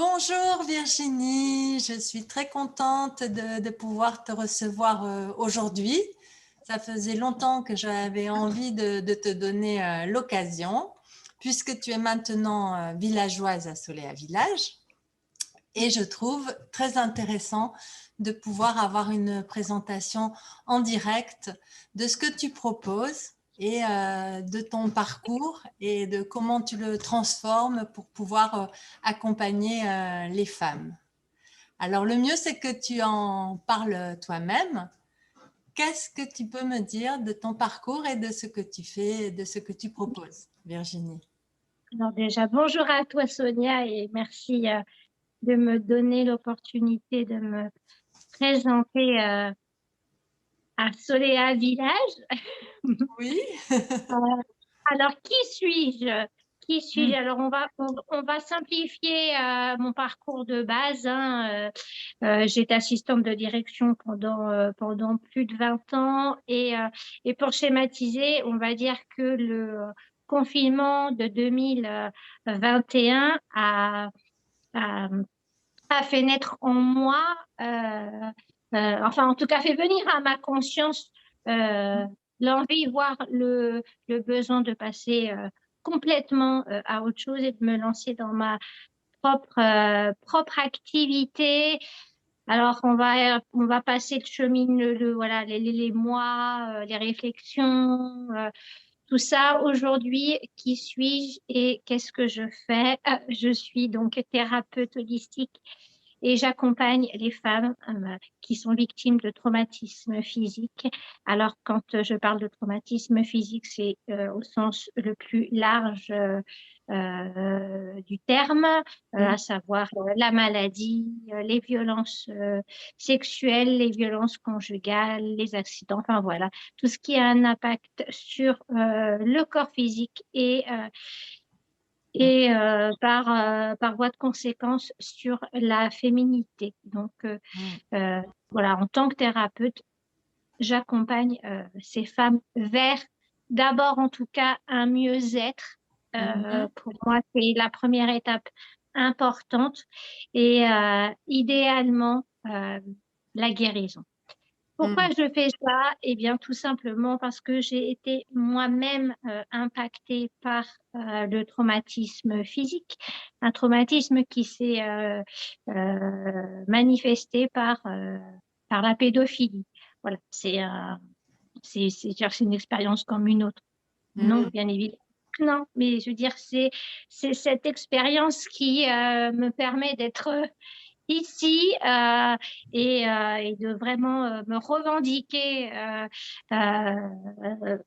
Bonjour Virginie, je suis très contente de pouvoir te recevoir aujourd'hui. Ça faisait longtemps que j'avais envie de te donner l'occasion, puisque tu es maintenant villageoise à Soléa Village. Et je trouve très intéressant de pouvoir avoir une présentation en direct de ce que tu proposes et de ton parcours et de comment tu le transformes pour pouvoir accompagner les femmes. Alors le mieux, c'est que tu en parles toi-même. Qu'est-ce que tu peux me dire de ton parcours et de ce que tu fais, de ce que tu proposes, Virginie? Alors déjà, bonjour à toi Sonia et merci de me donner l'opportunité de me présenter à Soléa Village. Oui. Euh, alors, qui suis-je? Qui suis-je? Mm. Alors, on va simplifier mon parcours de base, hein. J'étais assistante de direction pendant plus de 20 ans et pour schématiser, on va dire que le confinement de 2021 a, a fait naître en moi, enfin en tout cas fait venir à ma conscience l'envie, voire le besoin de passer complètement à autre chose et de me lancer dans ma propre activité. Alors on va passer le chemin, voilà, les mois, les réflexions, tout ça. Aujourd'hui, qui suis-je et qu'est-ce que je fais? Je suis donc thérapeute holistique et j'accompagne les femmes qui sont victimes de traumatismes physiques. Alors, quand je parle de traumatisme physique, c'est au sens le plus large du terme, à savoir la maladie, les violences sexuelles, les violences conjugales, les accidents, enfin voilà, tout ce qui a un impact sur le corps physique et par voie de conséquence sur la féminité. Donc, voilà, en tant que thérapeute, j'accompagne ces femmes vers, d'abord en tout cas, un mieux-être. Mhm. Pour moi, c'est la première étape importante et idéalement la guérison. Pourquoi Mhm. je fais ça? Eh bien, tout simplement parce que j'ai été moi-même impactée par le traumatisme physique, un traumatisme qui s'est manifesté par la pédophilie. Voilà, c'est une expérience comme une autre. Non, Mhm. bien évidemment. Non, mais je veux dire, c'est cette expérience qui me permet d'être ici et de vraiment me revendiquer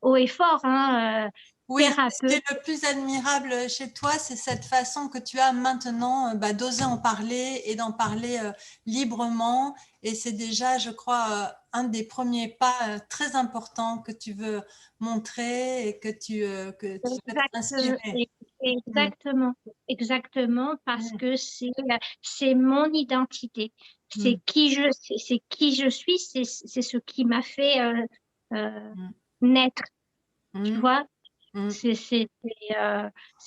haut et fort, hein, Oui, ce qui thérapeute. est le plus admirable chez toi, c'est cette façon que tu as maintenant d'oser en parler et d'en parler librement. Et c'est déjà, je crois, un des premiers pas très importants que tu veux montrer et que tu souhaites Exactement, inspirer. Mm, exactement, exactement, parce mm, que c'est mon identité, mm, c'est qui je suis, c'est ce qui m'a fait euh, mm, naître, tu mm, vois. mm, C'est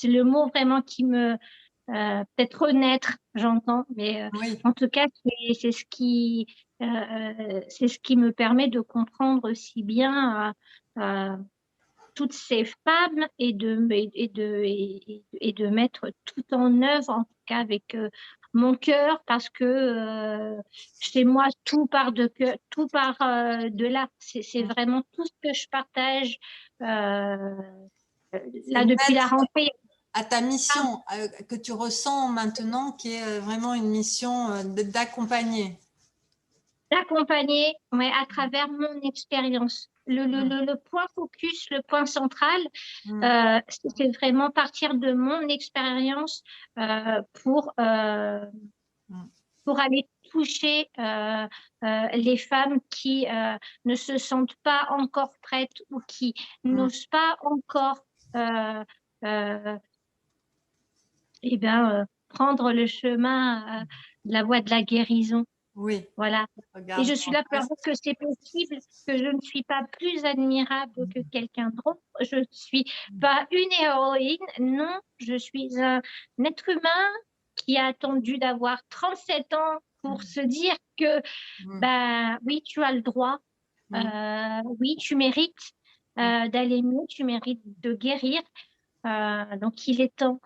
le mot vraiment qui me peut-être renaître, j'entends, mais oui. en tout cas c'est ce qui me permet de comprendre aussi bien toutes ces femmes et de mettre tout en œuvre, en tout cas avec mon cœur, parce que chez moi tout part tout part de là. C'est Mm. vraiment tout ce que je partage C'est là depuis la rentrée. à ta mission que tu ressens maintenant, qui est vraiment une mission d'accompagner. D'accompagner, ouais, à travers mon expérience. Mm, Le point focus, le point central, mm, c'est vraiment partir de mon expérience euh, pour, euh, mm, pour aller toucher les femmes qui ne se sentent pas encore prêtes ou qui mm. n'osent pas encore euh, euh, eh ben, prendre le chemin de la voie de la guérison. Oui, Voilà. Et regarde. je suis là pour dire que c'est possible, que je ne suis pas plus admirable que quelqu'un d'autre. Je ne suis pas une héroïne. Non, je suis un être humain qui a attendu d'avoir 37 ans pour se dire que, ben, oui, tu as le droit, oui, tu mérites d'aller mieux, tu mérites de guérir. Donc, il est temps.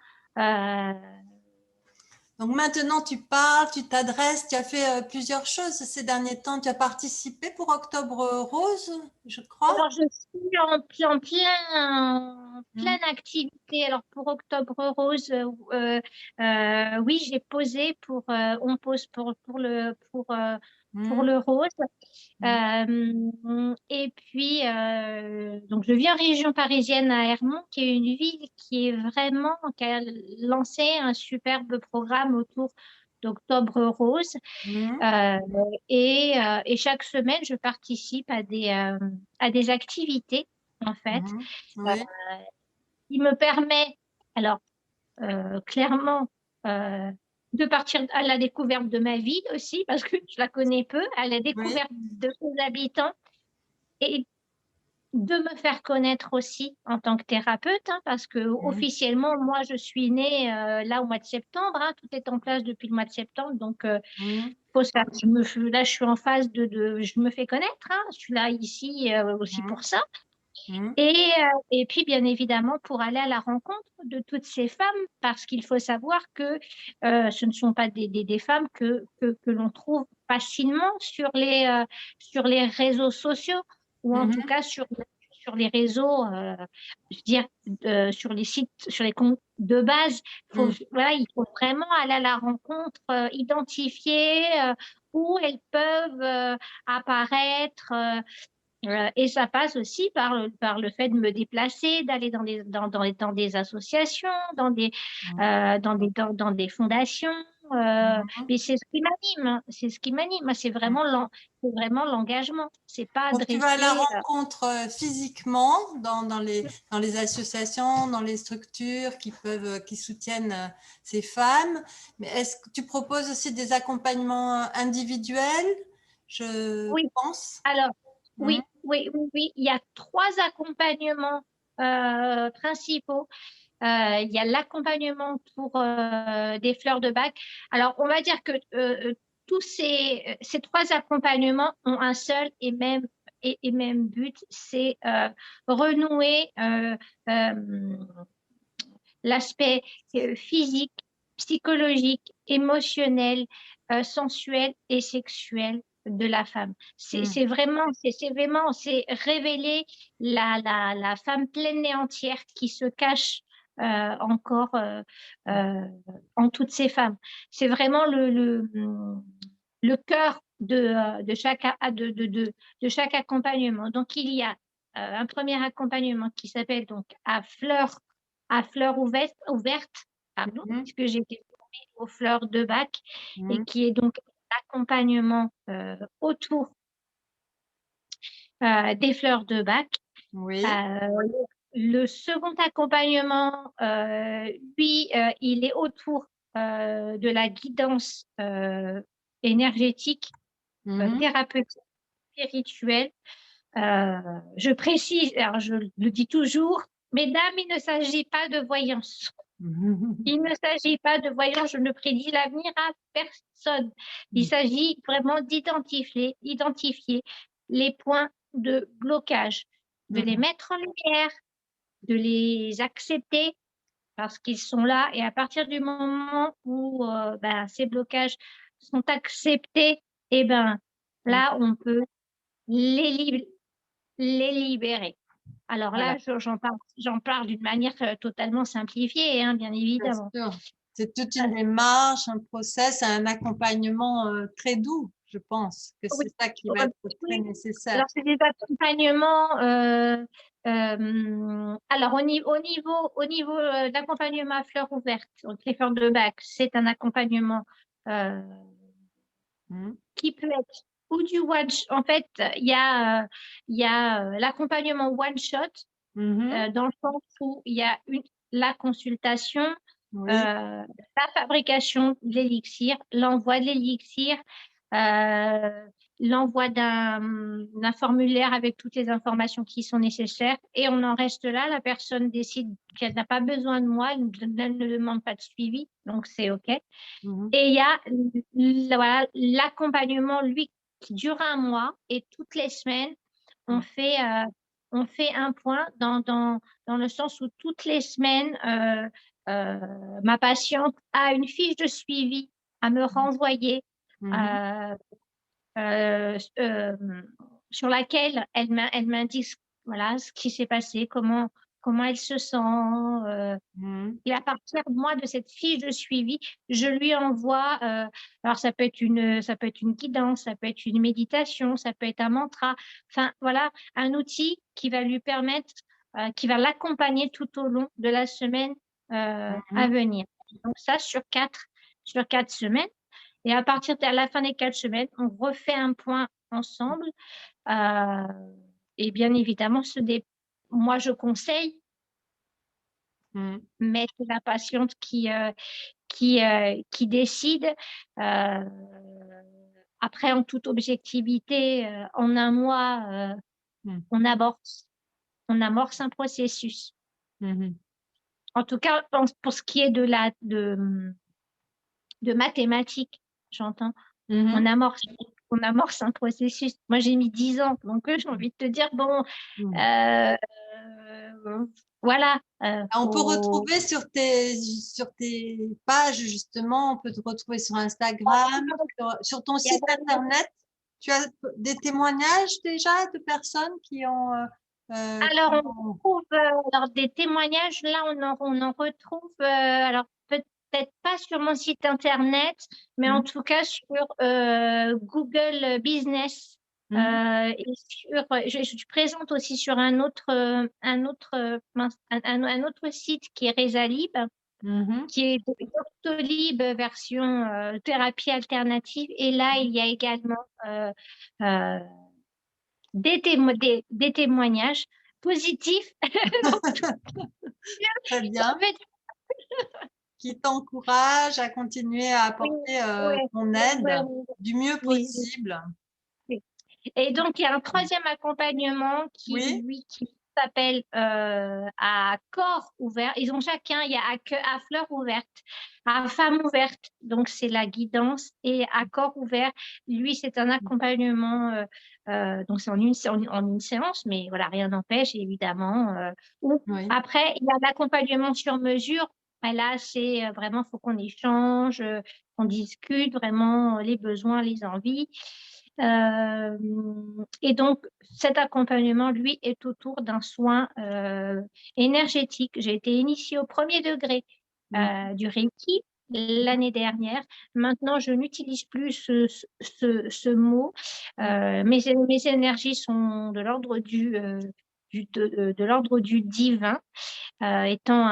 Donc maintenant, tu parles, tu t'adresses, tu as fait plusieurs choses ces derniers temps. Tu as participé pour Octobre Rose, je crois. Alors, je suis en pleine activité. Alors, pour Octobre Rose, oui, j'ai posé on pose pour le rose. Et puis, donc, je vis en région parisienne à Hermont, qui est une ville qui a lancé un superbe programme autour d'Octobre Rose. Et chaque semaine, je participe à des activités, en fait, euh, Oui, qui me permet, alors, clairement, de partir à la découverte de ma ville aussi, parce que je la connais peu, à la oui. découverte de ses habitants et de me faire connaître aussi en tant que thérapeute, hein, parce que officiellement, moi, je suis née là au mois de septembre, hein, tout est en place depuis le mois de septembre, donc faut ça. Là, je suis en phase je me fais connaître, hein, je suis là ici aussi pour ça. Et puis, bien évidemment, pour aller à la rencontre de toutes ces femmes, parce qu'il faut savoir que ce ne sont pas des femmes que l'on trouve facilement sur les réseaux sociaux, ou en tout cas sur les réseaux, je veux dire, sur les sites, sur les comptes de base. Voilà, il faut vraiment aller à la rencontre, identifier où elles peuvent apparaître. Et ça passe aussi par le fait de me déplacer, d'aller dans des associations, dans des fondations. Mais c'est ce qui m'anime, hein, c'est ce qui m'anime. Moi, c'est vraiment l'engagement. C'est pas Donc, tu vas à la adressé. rencontre physiquement dans les associations, dans les structures qui soutiennent ces femmes. Mais est-ce que tu proposes aussi des accompagnements individuels, je Oui, pense? alors, Mhm, oui. Il y a 3 accompagnements principaux. Il y a l'accompagnement pour des fleurs de bac. Alors, on va dire que tous ces 3 accompagnements ont un seul et même but, c'est renouer l'aspect physique, psychologique, émotionnel, sensuel et sexuel de la femme. C'est révéler la femme pleine et entière qui se cache encore en toutes ces femmes. C'est vraiment le cœur de chaque accompagnement. Donc, il y a un premier accompagnement qui s'appelle donc à fleurs ouvertes, pardon, mhm, puisque j'ai été formée aux fleurs de bac et mhm. qui est donc l'accompagnement autour des fleurs de bac. Oui. Euh, le second accompagnement, lui, il est autour de la guidance énergétique, Mhm. thérapeutique, spirituelle. Je précise, alors je le dis toujours, mesdames, il ne s'agit pas de voyance. Il ne s'agit pas de voyance, je ne prédis l'avenir à personne. Il s'agit vraiment identifier les points de blocage, de les Mhm. mettre en lumière, de les accepter parce qu'ils sont là. Et à partir du moment où ben, ces blocages sont acceptés, et ben, là, on peut les, les libérer. Alors Voilà, là, j'en parle d'une manière totalement simplifiée, hein, bien bien évidemment. sûr. C'est toute une démarche, un process, un accompagnement très doux, je pense que Oui, c'est ça qui va être très oui. nécessaire. Alors, c'est des accompagnements. Alors, au niveau d'accompagnement à fleurs ouvertes, donc les fleurs de bac, c'est un accompagnement euh, Mhm. qui peut être ou du en fait, il y a l'accompagnement one shot Mhm. dans le sens où il y a la consultation, Oui. la fabrication de l'élixir, l'envoi de l'élixir, l'envoi d'un formulaire avec toutes les informations qui sont nécessaires et on en reste là. La personne décide qu'elle n'a pas besoin de moi, elle ne demande pas de suivi, donc c'est OK. Mhm. Et il y a voilà, l'accompagnement, lui, qui dure un mois et toutes les semaines, on fait, on fait un point dans le sens où toutes les semaines, ma patiente a une fiche de suivi à me renvoyer Mhm. euh, euh, euh, sur laquelle elle m'indique voilà, ce qui s'est passé, comment elle se sent. Mhm. Et à partir moi de cette fiche de suivi, je lui envoie, alors ça peut être une guidance, ça peut être une méditation, ça peut être un mantra, enfin voilà, un outil qui va lui permettre, qui va l'accompagner tout au long de la semaine à Mhm. venir. Donc ça sur 4 semaines. Et à partir de la fin des 4 semaines, on refait un point ensemble. Euh, et bien évidemment, moi je conseille, Mhm. mais c'est la patiente qui décide. Euh, Après, en toute objectivité, en un mois, Mhm. on amorce un processus. Mhm. En tout cas, pour ce qui est de mathématiques, j'entends, on Mhm. amorce, on amorce un processus. Moi, j'ai mis 10 ans, donc j'ai envie de te dire, bon, Mhm. euh, voilà, On peut faut... retrouver sur tes pages, justement, on peut te retrouver sur Instagram, sur ton Il y a site internet. Tu as des témoignages déjà de personnes Alors, qui on ont- retrouve alors, des témoignages, là, on en retrouve, alors peut-être pas sur mon site internet, mais en Mhm. tout cas sur Google Business. Mhm. Et je présente aussi sur un autre site qui est Resalib, Mhm. qui est Doctolib version thérapie alternative. Et là, il y a également euh, des témoignages positifs. Donc, Très en bien, fait, qui t'encourage à continuer à oui, apporter ouais, ton ouais, aide ouais, du mieux oui, possible. oui. Et donc, il y a un troisième accompagnement Oui. qui s'appelle à corps ouvert. Ils ont chacun, il y a à fleur ouverte, à femme ouverte. Donc, c'est la guidance. Et à corps ouvert, lui, c'est un accompagnement. Donc, c'est en une séance, mais voilà, rien n'empêche, évidemment. Ou Oui. après, il y a l'accompagnement sur mesure. Et là, c'est vraiment, faut qu'on échange, qu'on discute vraiment les besoins, les envies. Euh, et donc, cet accompagnement, lui, est autour d'un soin énergétique. J'ai été initiée au premier degré Mhm. du Reiki l'année dernière. Maintenant, je n'utilise plus ce mot. Mes énergies sont de l'ordre de l'ordre du divin, étant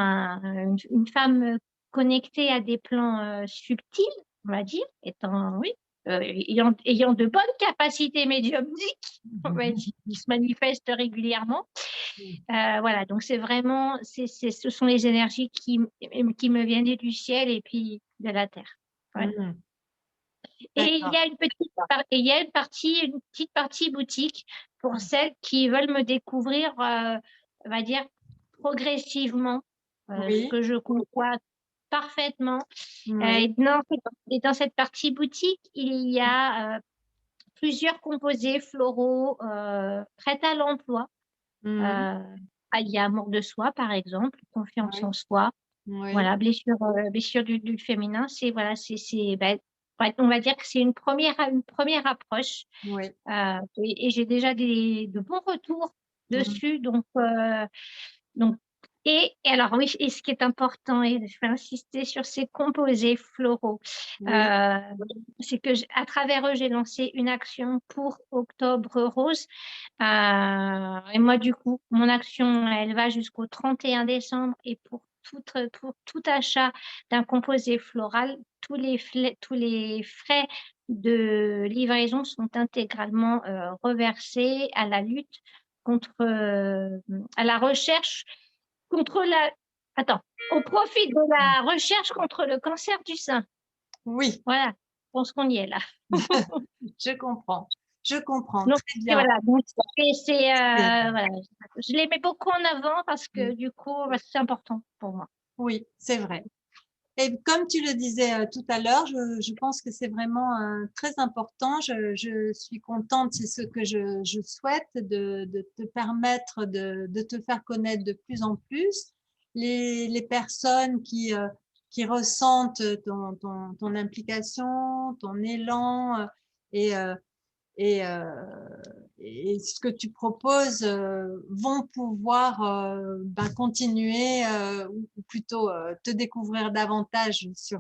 une femme connectée à des plans subtils, on va dire, étant, oui, ayant de bonnes capacités médiumniques, on va dire, qui se manifestent régulièrement. Voilà, donc c'est vraiment, ce sont les énergies qui me viennent du ciel et puis de la terre. Ouais. Mhm. Et il y D'accord. a et il y a une petite partie boutique pour celles qui veulent me découvrir, on va dire, progressivement, ce Oui. que je conçois parfaitement. Oui. Et dans cette partie boutique, il y a plusieurs composés floraux prêts à l'emploi. Mhm. Euh, il y a amour de soi, par exemple, confiance Oui. en soi. Oui. Voilà, blessure du féminin, ben, ouais, on va dire que c'est une première approche. Oui. Et j'ai déjà de bons retours Mhm. dessus. Donc, et alors oui, et ce qui est important, et je vais insister sur ces composés floraux, Oui. euh, c'est que à travers eux, j'ai lancé une action pour Octobre Rose. Et moi, du coup, mon action, elle va jusqu'au 31 décembre. Et pour tout achat d'un composé floral, tous les frais de livraison sont intégralement reversés à la lutte à la recherche contre la... Attends, au profit de la recherche contre le cancer du sein. Oui. Voilà, je pense qu'on y est là. Je comprends. Je comprends Donc, très et bien. voilà, donc C'est- voilà, je les mets beaucoup en avant parce que du coup, bah, c'est important pour moi. Oui, c'est vrai. Et comme tu le disais tout à l'heure, je pense que c'est vraiment très important. Je suis contente, c'est ce que je souhaite, de te permettre de te faire connaître de plus en plus. Les personnes qui ressentent ton implication, ton élan et, euh, et, euh, et ce que tu proposes vont pouvoir continuer ou plutôt te découvrir davantage sur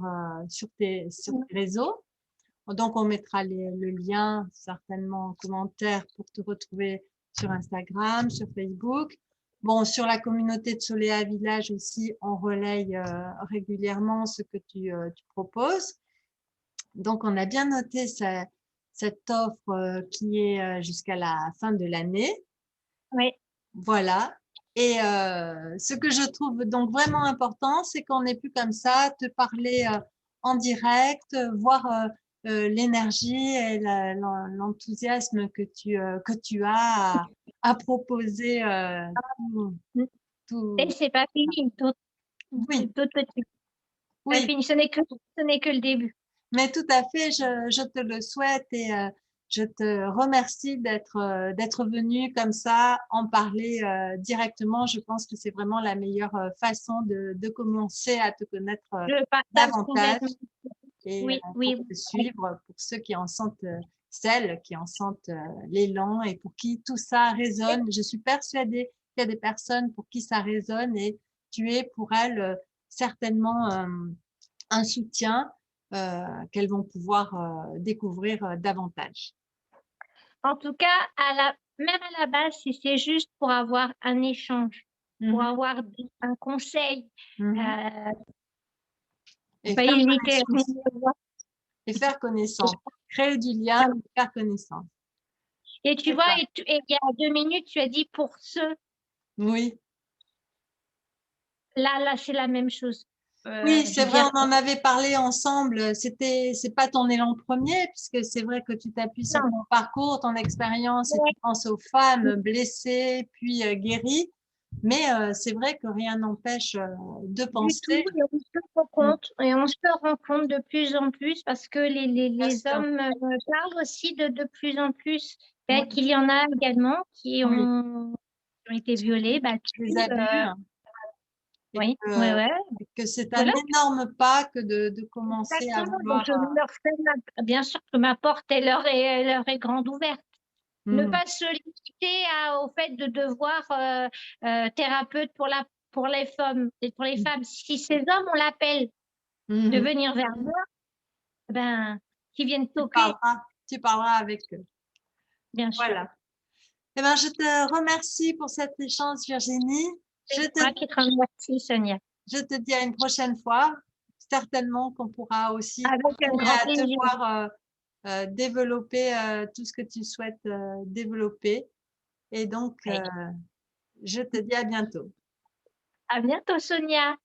tes réseaux. Donc, on mettra le lien certainement en commentaire pour te retrouver sur Instagram, sur Facebook. Bon, sur la communauté de Soléa Village aussi, on relaye régulièrement ce que tu proposes. Donc, on a bien noté cette offre qui est jusqu'à la fin de l'année. Oui, Voilà. Et ce que je trouve donc vraiment important, c'est qu'on ait pu comme ça te parler en direct, voir l'énergie et l'enthousiasme que tu as à proposer et tout. c'est pas fini, Oui, tout petit. Pas oui. fini, ce n'est que le début. Mais tout à fait, je te le souhaite et je te remercie d'être venu comme ça en parler directement. Je pense que c'est vraiment la meilleure façon de commencer à te connaître Je partage davantage complètement. et Oui, pour oui, te suivre, pour ceux qui en sentent, celles qui en sentent l'élan et pour qui tout ça résonne. Je suis persuadée qu'il y a des personnes pour qui ça résonne et tu es pour elles certainement un soutien qu'elles vont pouvoir découvrir davantage. en tout cas, même à la base, si c'est juste pour avoir un échange, pour Mhm, avoir un conseil, mhm. euh, Et pas faire hésiter à connaissance. venir me voir. Et faire connaissance. Créer du lien et faire connaissance. Et tu C'est vois, ça. et il y a 2 minutes, tu as dit pour ceux, Oui. là, c'est la même chose. Oui, Je c'est veux vrai, dire, on en avait parlé ensemble. C'est pas ton élan premier, puisque c'est vrai que tu t'appuies sur non, ton parcours, ton expérience, et ouais, tu penses aux femmes blessées, puis guéries. Mais c'est vrai que rien n'empêche de du tout, penser. et on se rend Mm, compte, et on se rend compte de plus en plus parce que bien les sûr. hommes parlent aussi de plus en plus, Oui, qu'il y en a également oui. qui ont été violés, Des battus, abus. Et oui, que, ouais, ouais, et que c'est un voilà, énorme pas que de commencer à exactement. Donc, vouloir. je leur fais, bien sûr que ma porte, elle leur est grande ouverte. Ne Mhm, pas se limiter au fait de devoir thérapeute pour les femmes. Et pour les femmes, si ces hommes, on l'appelle de mhm. venir vers moi, ben, qui viennent toquer, Tu parleras avec eux. bien sûr. Voilà. Eh ben, je te remercie pour cet échange, Virginie. C'est moi qui te remercie, Sonia. Je te dis à une prochaine fois. Certainement qu'on pourra aussi Avec un continuer grand à te plaisir. voir développer tout ce que tu souhaites développer. Et donc, je te dis à bientôt. À bientôt, Sonia.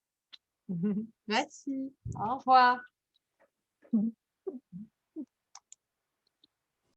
Merci. Au revoir.